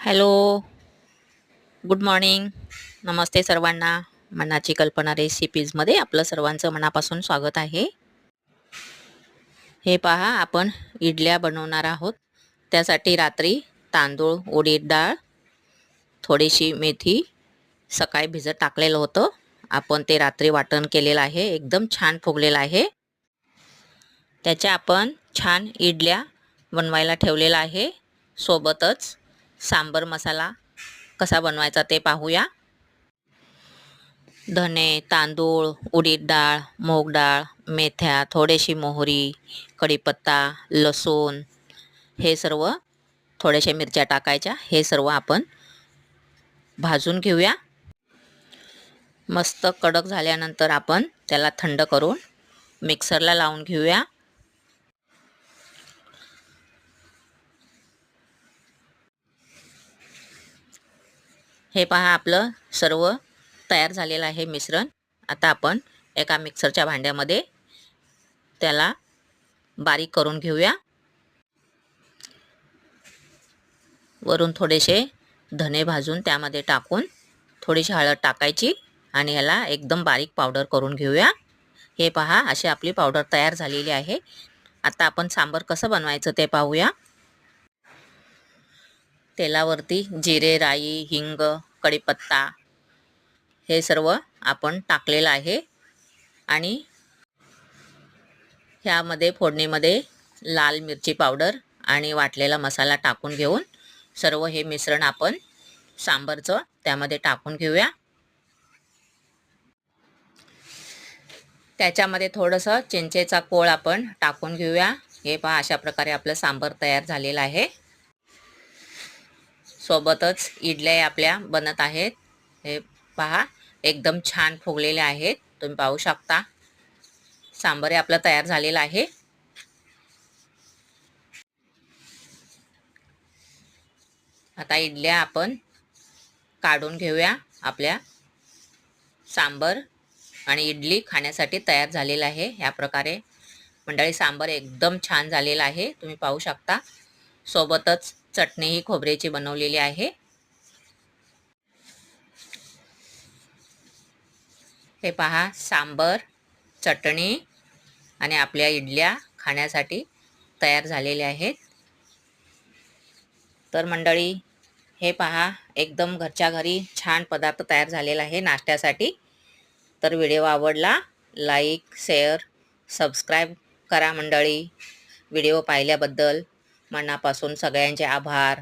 Hello, good morning. नमस्ते सर्वांना. मनाची कल्पना रेसिपीजमध्ये आपलं सर्वांचं मनापासून स्वागत आहे. हे पहा, आपण इडल्या बनवणार आहोत. त्यासाठी रात्री तांदूळ, उडीद डाळ, थोडीशी मेथी सकाळी भिजत टाकलेलं होतं. आपण ते रात्री वाटण केलेलं आहे. एकदम छान फुगलेलं आहे. त्याच्या आपण छान इडल्या बनवायला ठेवलेला आहे. सोबतच सांबर मसाला कसा बनवायचा ते पाहूया. धने, तांदूळ, उडीद डाळ, मूग डाळ, मेथ्या, थोडीशी मोहरी, कढीपत्ता, लसूण, हे सर्व, थोड्याशा मिरच्या टाकायच्या. हे सर्व आपण भाजून घेऊया. मस्त कडक झाल्यानंतर आपण त्याला थंड करून मिक्सरला लावून घेऊया. हे पहा, आपलं सर्व तयार झालेलं आहे मिश्रण. आता आपण एका मिक्सरच्या भांड्यामध्ये त्याला बारीक करून घेऊया. वरून थोडेसे धने भाजून त्यामध्ये टाकून थोडीशी हळद टाकायची आणि ह्याला एकदम बारीक पावडर करून घेऊया. हे पहा, अशी आपली पावडर तयार झालेली आहे. आता आपण सांबर कसं बनवायचं ते पाहूया. तेलावरती जिरे, राई, हिंग, कढीपत्ता हे सर्व आपण टाकलेलं आहे आणि ह्यामध्ये फोडणीमध्ये लाल मिरची पावडर आणि वाटलेला मसाला टाकून घेऊन सर्व हे मिश्रण आपण सांबरचं त्यामध्ये टाकून घेऊया. त्याच्यामध्ये थोडंसं चिंचेचा कोळ आपण टाकून घेऊया. हे पहा, अशा प्रकारे आपलं सांबर तयार झालेलं आहे. सोबतच इडल्या आपल्या बनत आहेत. हे पहा, एकदम छान फुगलेले आहेत. तुम्ही पाहू शकता. सांबर आपलं तयार झालेलं आहे. आता इडल्या आपण काढून घेऊया. आपल्या सांबर आणि इडली खाण्यासाठी तयार झालेलं आहे. ह्या प्रकारे मंडळी सांबर एकदम छान झालेलं आहे. तुम्ही पाहू शकता. सोबतच चटणीही खोबऱ्याची बनवलेली आहे. हे पहा, सांबर, चटणी आणि आपल्या इडल्या खाण्यासाठी तयार झालेल्या आहेत. तर मंडळी, हे पहा, एकदम घरच्या घरी छान पदार्थ तयार झालेला आहे नाश्त्यासाठी. तर व्हिडिओ आवडला, लाईक, शेअर, सबस्क्राईब करा मंडळी. व्हिडिओ पाहिल्याबद्दल मनापासून सगळ्यांचे आभार.